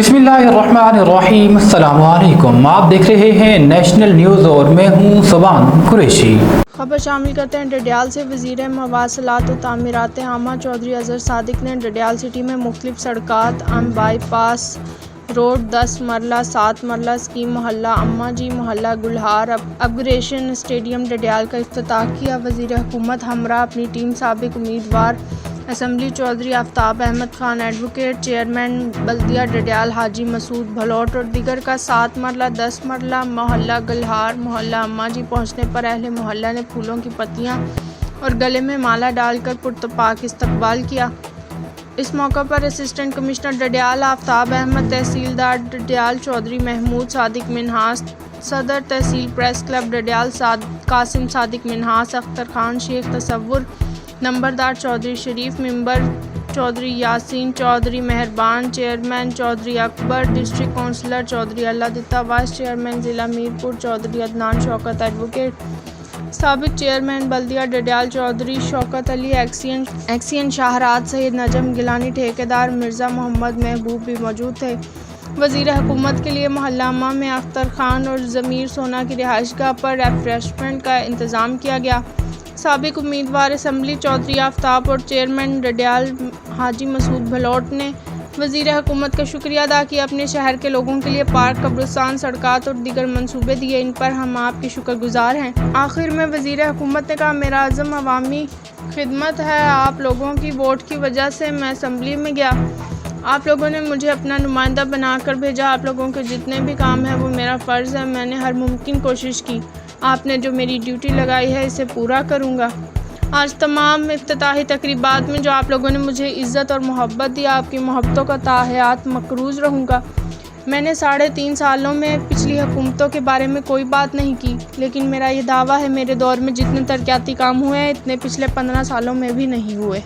बिस्मिल्लाहिर्रहमानिर्रहीम। अस्सलाम वालेकुम। आप देख रहे हैं नेशनल न्यूज़ और मैं हूं सुबान कुरैशी। खबर शामिल करते हैं डडियाल से। वज़ीर मवासलात व तामीरात आमा चौधरी अजहर सादिक ने डडियाल सिटी में मुख्तलिफ सड़कात बाईपास रोड 10 मरला 7 मरला स्कीम मोहल्ला अम्मा जी मोहल्ला गुलहार अपग्रेडेशन स्टेडियम डडियाल का इफ्तिताह किया। वज़ीर हुकूमत हमरा अपनी टीम साबिक उम्मीदवार assembly Chaudhry Aftab Ahmed Khan, advocate chairman बल्दिया डडियाल हाजी मसूद भलोट और दीगर का 7 मरला 10 मरला मोहल्ला गुलहार मोहल्ला अम्मा जी पहुँचने पर अहले मोहल्ला ने फूलों की पत्तियाँ और गले में माला डालकर पुरतपाक इस्तकबाल किया। इस मौके पर असिस्टेंट कमिश्नर डडियाल आफ्ताब अहमद, तहसीलदार डडियाल चौधरी महमूद सादिक मिन्हास, सदर तहसील प्रेस क्लब डडियाल कासिम सादिक मिन्हास, अख्तर खान शेख तसव्वुर, नंबरदार Chaudhry Sharif, member Chaudhry Yasin Chaudhry Mehrban, chairman Chaudhry Akbar, district councillor Chaudhry Allah Ditta, vice chairman ज़िला मीरपुर चौधरी अदनान शौकत, एडवोकेट साबिक चेयरमैन बल्दिया डडियाल चौधरी शौकत अली, एक्सियन शाहराज सैयद नजम गिलानी, ठेकेदार मिर्ज़ा मोहम्मद महबूब भी मौजूद थे। वज़ीर हुकूमत के लिए मोहल्ला अम्मा में अख्तर खान और ज़मीर सोना की रिहाइशगाह पर रिफ्रेशमेंट का इंतज़ाम किया गया। साबिक उम्मीदवार असम्बली चौधरी आफ्ताब और चेयरमैन डडियाल हाजी मसूद भलोट ने वज़ीर हुकूमत का शुक्रिया अदा किया। अपने शहर के लोगों के लिए पार्क, कब्रिस्तान, सड़कात और दीगर मंसूबे दिए, इन पर हम आपके शुक्रगुजार हैं। आखिर में वज़ीर हुकूमत ने कहा, मेरा अज़म अवामी खिदमत है। आप लोगों की वोट की वजह से मैं असम्बली में गया। आप लोगों ने मुझे अपना नुमाइंदा बनाकर भेजा। आप लोगों के जितने भी काम हैं वो मेरा फ़र्ज़ है। मैंने हर मुमकिन कोशिश की। आपने जो मेरी ड्यूटी लगाई है इसे पूरा करूँगा। आज तमाम इफ्तिताही तकरीबात में जो आप लोगों ने मुझे इज़्ज़त और मोहब्बत दी, आपकी मोहब्बतों का ताहयात मकरूज़ रहूँगा। मैंने 3.5 सालों में पिछली हुकूमतों के बारे में कोई बात नहीं की, लेकिन मेरा ये दावा है, मेरे दौर में जितने तरक्याती काम हुए हैं इतने पिछले 15 सालों में भी नहीं हुए।